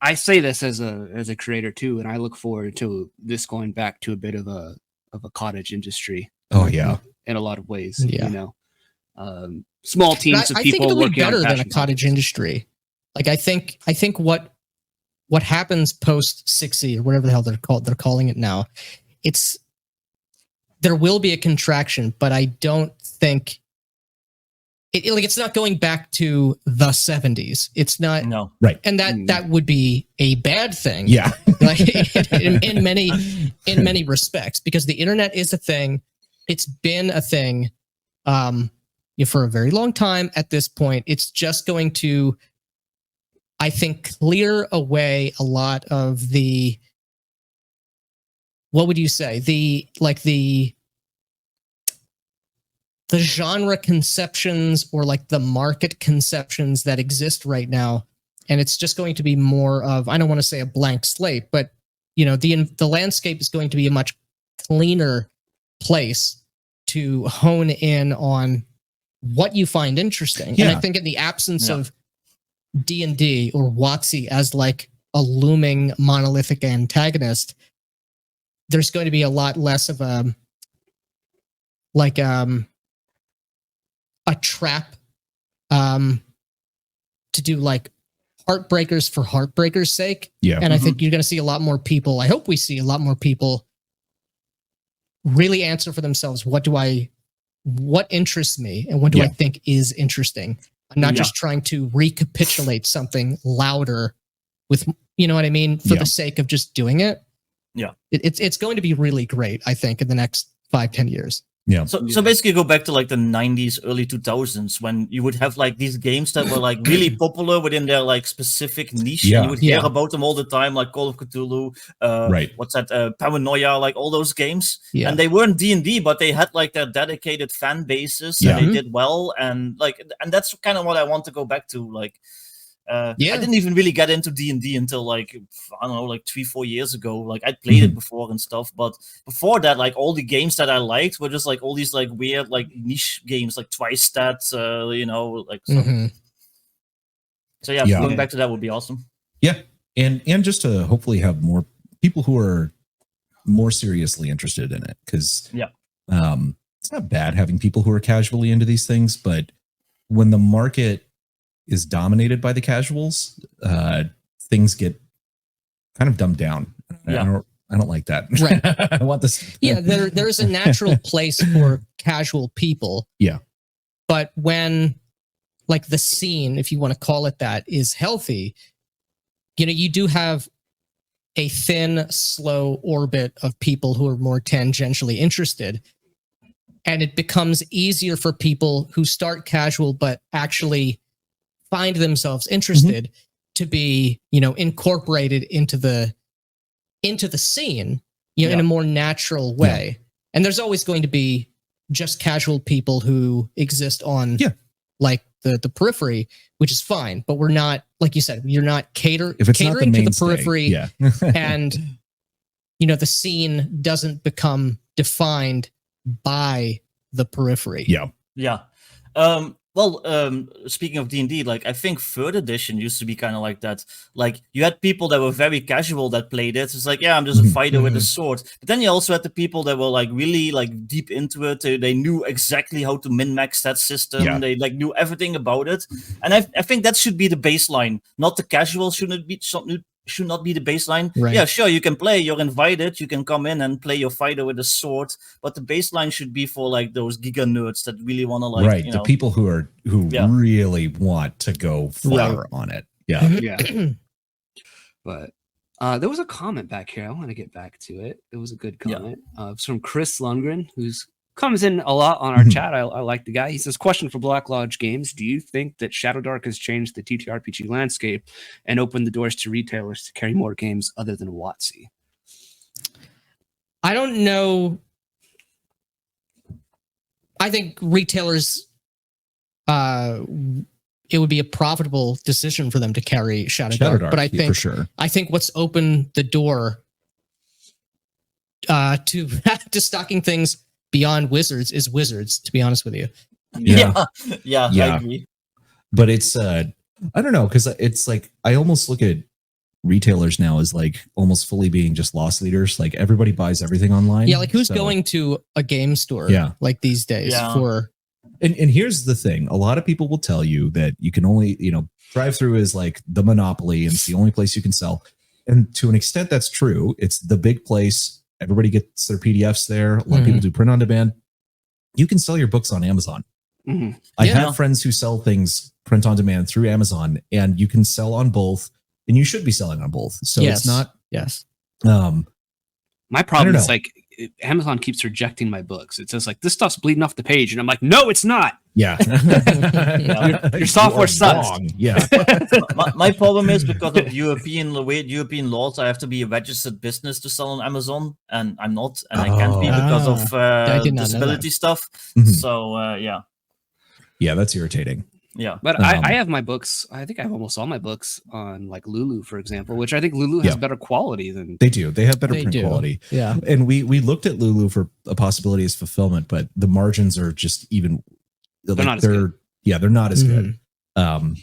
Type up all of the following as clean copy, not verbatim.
I say this as a creator too, and I look forward to this going back to a bit of a cottage industry. Oh yeah, in a lot of ways. Yeah. You know, small teams of I people think it'll be working better on than a cottage industry. Like I think what happens post 6E or whatever the hell they're calling it now, there will be a contraction, but I don't think it's not going back to the 70s. It's not. No. Right. And that would be a bad thing. Yeah. Like in many respects, because the internet is a thing. It's been a thing for a very long time at this point. It's just going to, I think, clear away a lot of the, what would you say? The genre conceptions or like the market conceptions that exist right now. And it's just going to be more of, I don't want to say a blank slate, but the landscape is going to be a much cleaner place to hone in on what you find interesting. Yeah. And I think in the absence of D&D or WotC as like a looming monolithic antagonist, there's going to be a lot less of a trap to do like heartbreakers for heartbreakers' sake. Yeah. And I think you're going to see a lot more people. I hope we see a lot more people really answer for themselves. What interests me and what do I think is interesting? I'm not just trying to recapitulate something louder with, you know what I mean? For the sake of just doing it. Yeah. It's going to be really great, I think, in the next 5-10 years. Yeah. So basically go back to like the 90s, early 2000s when you would have like these games that were like really popular within their like specific niche. Yeah. And you would hear about them all the time, like Call of Cthulhu, what's that, Paranoia, like all those games. Yeah. And they weren't D&D, but they had like their dedicated fan bases and they did well. And that's kind of what I want to go back to. Like, I didn't even really get into D&D until like, I don't know, like 3-4 years ago. Like I played it before and stuff, but before that, like all the games that I liked were just like all these like weird like niche games, like Twice Stats, like so. So going back to that would be awesome. Yeah, and just to hopefully have more people who are more seriously interested in it, because it's not bad having people who are casually into these things, but when the market is dominated by the casuals, things get kind of dumbed down. I don't like that. Right. I want this. Yeah, there's a natural place for casual people. Yeah. But when like the scene, if you want to call it that, is healthy, you do have a thin, slow orbit of people who are more tangentially interested. And it becomes easier for people who start casual but actually find themselves interested to be, incorporated into the scene, in a more natural way. Yeah. And there's always going to be just casual people who exist on like the periphery, which is fine, but we're not, like you said, you're not catering to the periphery. Yeah. And the scene doesn't become defined by the periphery. Yeah. Well, speaking of D&D, like I think 3rd edition used to be kind of like that. Like you had people that were very casual that played it. It's like, I'm just a fighter with a sword. But then you also had the people that were like really like deep into it. They knew exactly how to min-max that system. Yeah. They like knew everything about it. And I think that should be the baseline. Not the casual should not be the baseline. Right. Yeah, sure, you can play. You're invited. You can come in and play your fighter with a sword. But the baseline should be for like those giga nerds that really want to like, the people who really want to go far on it. Yeah, yeah. But there was a comment back here. I want to get back to it. It was a good comment. It's from Chris Lundgren, who's comes in a lot on our chat. I like the guy. He says, question for Black Lodge Games. Do you think that Shadowdark has changed the TTRPG landscape and opened the doors to retailers to carry more games other than WotC? I don't know. I think retailers, it would be a profitable decision for them to carry Shadowdark. But I think, for sure. I think what's opened the door to stocking things beyond Wizards is Wizards, to be honest with you. Yeah. I agree. But it's I don't know, because it's like I almost look at retailers now is like almost fully being just loss leaders. Like everybody buys everything online. Yeah, like who's going to a game store like these days for... And here's the thing. A lot of people will tell you that you can only, drive-through is like the monopoly and it's the only place you can sell. And to an extent, that's true. It's the big place. Everybody gets their PDFs there. A lot of people do print on demand. You can sell your books on Amazon. I have friends who sell things print on demand through Amazon, and you can sell on both, and you should be selling on both. So it's not. Yes. My problem is like Amazon keeps rejecting my books. It says like this stuff's bleeding off the page, and I'm like, no, it's not. Yeah, your software sucks. Wrong. Yeah. my problem is because of European laws, I have to be a registered business to sell on Amazon, and I'm not, and I can't be because of disability stuff. So yeah, that's irritating. Yeah, but I have my books. I think I have almost all my books on like Lulu, for example, which I think Lulu has better quality than they do. They have better print quality. Yeah, and we looked at Lulu for a possibility as fulfillment, but the margins are just even. They're not as good. Yeah, they're not as good. And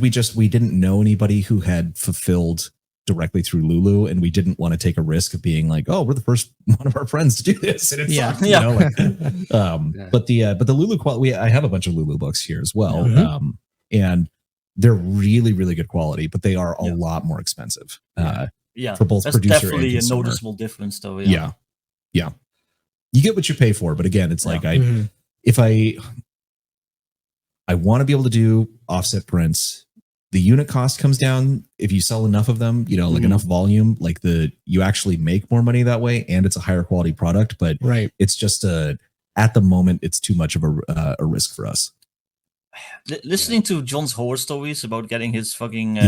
we didn't know anybody who had fulfilled directly through Lulu, and we didn't want to take a risk of being like, oh, we're the first one of our friends to do this, and it sucks, you know? But the Lulu quality, I have a bunch of Lulu books here as well, and they're really, really good quality, but they are a lot more expensive. For both that's producer definitely and a noticeable difference, though. Yeah. You get what you pay for, but again, it's like if I want to be able to do offset prints, the unit cost comes down if you sell enough of them, like enough volume, like you actually make more money that way, and it's a higher quality product. But it's just at the moment, it's too much of a risk for us. Listening to John's horror stories about getting his fucking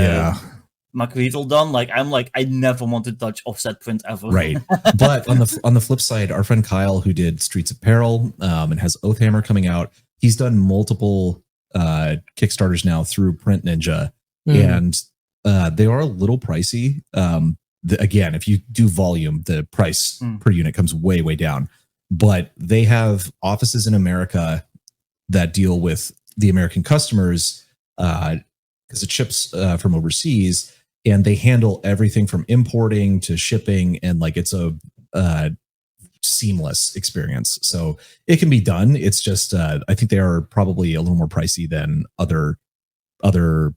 Macreedle done, I never want to touch offset print ever. Right. But on the flip side, our friend Kyle, who did Streets of Peril and has Oathhammer coming out, he's done multiple Kickstarters now through Print Ninja, and they are a little pricey. Again, if you do volume, the price per unit comes way, way down. But they have offices in America that deal with the American customers because it ships from overseas, and they handle everything from importing to shipping, and it's a seamless experience. So it can be done. It's just I think they are probably a little more pricey than other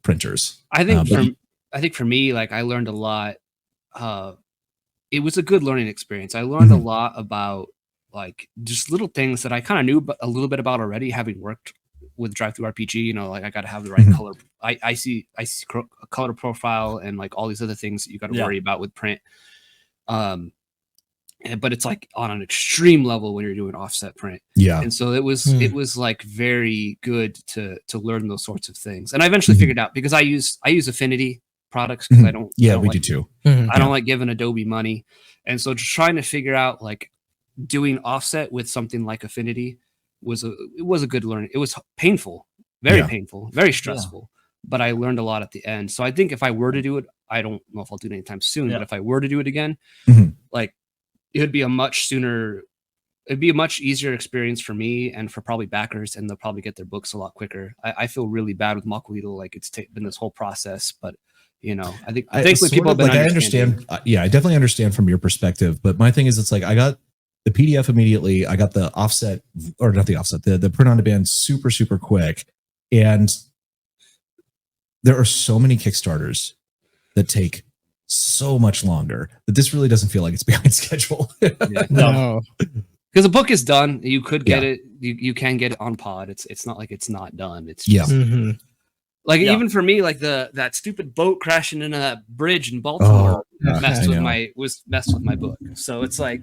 printers. I think for me, I learned a lot. It was a good learning experience. I learned a lot about just little things that I kind of knew a little bit about already, having worked with TTRPG. I got to have the right color. I see a color profile and all these other things that you got to worry about with print. But it's on an extreme level when you're doing offset print. Yeah. And so it was very good to learn those sorts of things. And I eventually figured out, because I use Affinity products, because I don't. Yeah, we do too. I don't like giving Adobe money. And so just trying to figure out doing offset with something like Affinity was a good learning. It was painful, very painful, very stressful, but I learned a lot at the end. So I think if I were to do it, I don't know if I'll do it anytime soon, but if I were to do it again, it'd be a much easier experience for me and for probably backers, and they'll probably get their books a lot quicker. I feel really bad with Macreedle, it's been this whole process, but I think when people have been I understand. I definitely understand from your perspective, but my thing is, it's I got the PDF immediately. I got the offset, or not the offset, the print on demand super, super quick. And there are so many Kickstarters that take so much longer that this really doesn't feel like it's behind schedule. No, because the book is done. You could get it. You can get it on pod. It's not like it's not done. It's just, even for me, that stupid boat crashing into that bridge in Baltimore messed with my book. So it's right.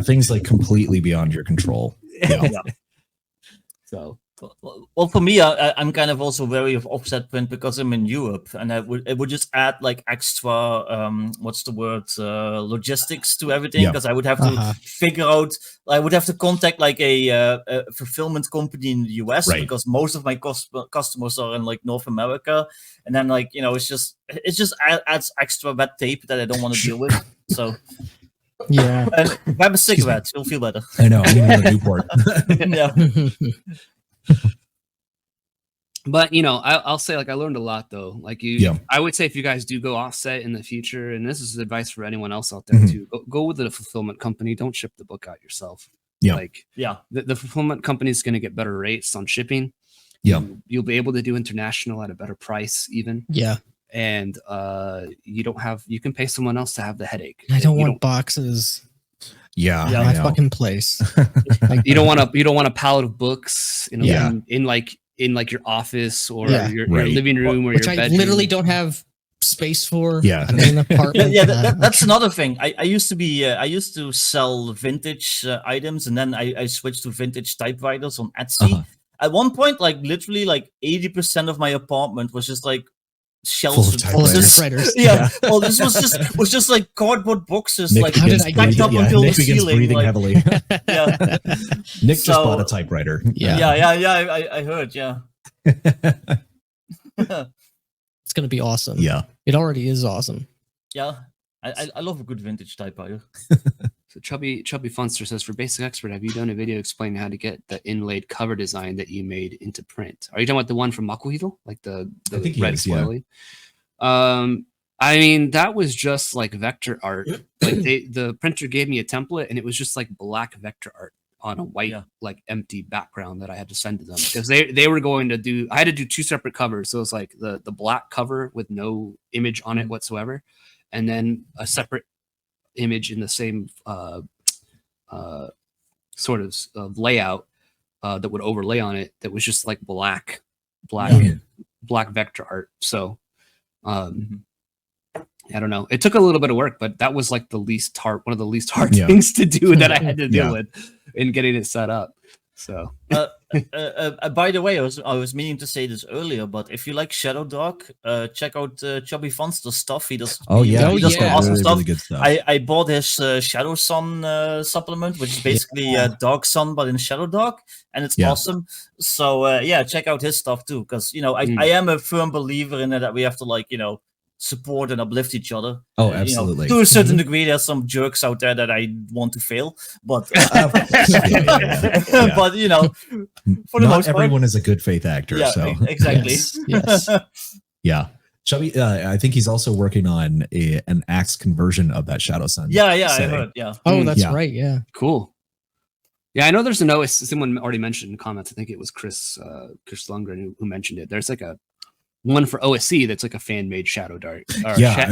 Things completely beyond your control. So. Well, for me, I'm kind of also wary of offset print because I'm in Europe, and it would just add extra logistics to everything, because I would have to figure out. I would have to contact a fulfillment company in the US, because most of my customers are in North America, and then it just adds extra red tape that I don't want to deal with. So. Yeah, and grab a cigarette, you'll feel better. I know. I'm in Newport. But I'll say like I learned a lot though. Like I would say if you guys do go offset in the future, and this is advice for anyone else out there too, go with the fulfillment company. Don't ship the book out yourself. Yeah. Like the fulfillment company is going to get better rates on shipping. Yeah. You'll be able to do international at a better price even. Yeah. And you can pay someone else to have the headache. I don't want boxes. Yeah. My fucking place. Like, you don't want a pallet of books in your office or your living room or which your I bedroom. literally don't have space for. Yeah. I'm in an apartment. That's another thing. I used to sell vintage items, and then I switched to vintage typewriters on Etsy. At one point, like literally, like 80% of my apartment was just like shelves of typewriters. Yeah. Well, this was just like cardboard boxes. Nick like how did I stacked up until the ceiling? Breathing heavily. Yeah. Nick just bought a typewriter. Yeah. I heard. Yeah. It's gonna be awesome. Yeah. It already is awesome. Yeah. I love a good vintage typewriter. So Chubby Funster says, for Basic Expert, have you done a video explaining how to get the inlaid cover design that you made into print? Are you talking about the one from Makuhito? Like the I think red foily? I mean, that was just like vector art. Like the printer gave me a template and it was just like black vector art on a white, like empty background that I had to send to them because they were going to do, I had to do 2 separate covers. So it was like the black cover with no image on it whatsoever. And then a separate image in the same sort of layout that would overlay on it that was just like black vector art. So I don't know, it took a little bit of work, but that was like one of the least hard things to do that I had to deal with in getting it set up. So by the way, I was meaning to say this earlier, but if you like Shadowdark, check out Chubby Funster's stuff. He does awesome stuff. Really good stuff. I bought his Shadow Sun supplement, which is basically Dark Sun but in Shadowdark, and it's awesome. So check out his stuff too, because I am a firm believer in it that we have to support and uplift each other. Oh, absolutely. To a certain degree, there's some jerks out there that I want to fail, but but for the most part, everyone is a good faith actor. Yeah, so exactly. Yes. Yeah. Chubby, I think he's also working on an axe conversion of that Shadow Sun. Yeah, I heard. Yeah. Oh, that's right. Yeah. Cool. Yeah, I know there's an OS. Someone already mentioned in comments. I think it was Chris Lundgren who mentioned it. There's like a one for OSC that's like a fan-made Shadowdark.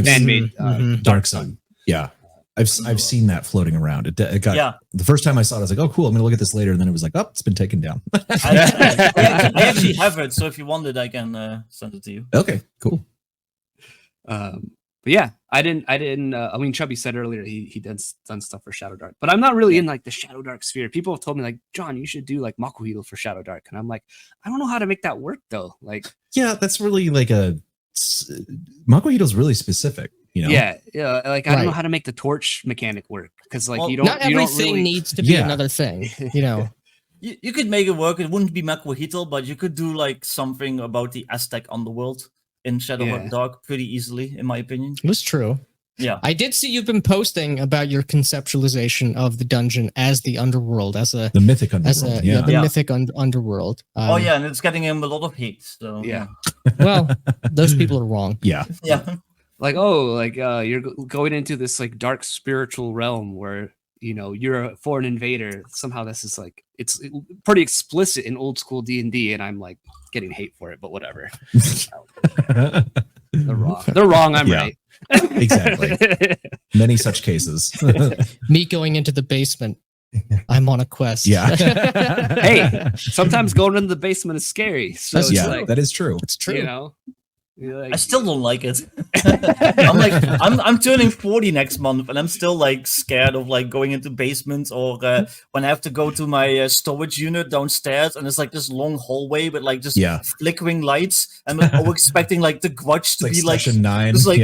Fan-made Dark Sun. Yeah. I've seen that floating around. It got the first time I saw it, I was like, oh, cool. I'm going to look at this later. And then it was like, oh, it's been taken down. I actually have it. So if you want it, I can send it to you. Okay, cool. But yeah, I mean, Chubby said earlier he done stuff for Shadowdark, but I'm not really in like the Shadowdark sphere. People have told me like, John, you should do like Makuhito for Shadowdark. And I'm like, I don't know how to make that work though. Like, yeah, that's really like Makuhito's really specific. Yeah. Like I don't know how to make the torch mechanic work because like not everything needs to be another thing. You could make it work. It wouldn't be Makuhito, but you could do like something about the Aztec underworld in Shadowdark pretty easily, in my opinion. That's true. Yeah, I did see you've been posting about your conceptualization of the dungeon as the underworld, the mythic underworld, mythic underworld. And it's getting him a lot of hate. So well, those people are wrong. Yeah. Like you're going into this like dark spiritual realm where you're a foreign invader. Somehow this is like it's pretty explicit in old school D&D, and I'm like getting hate for it, but whatever. They're wrong. I'm right. Exactly. Many such cases. Me going into the basement. I'm on a quest. Yeah. Hey, sometimes going into the basement is scary. So that is true. It's true. I still don't like it. I'm turning 40 next month, and I'm still like scared of like going into basements or when I have to go to my storage unit downstairs, and it's like this long hallway with like just flickering lights, and I'm expecting like the Grudge to be like Session 9. Just like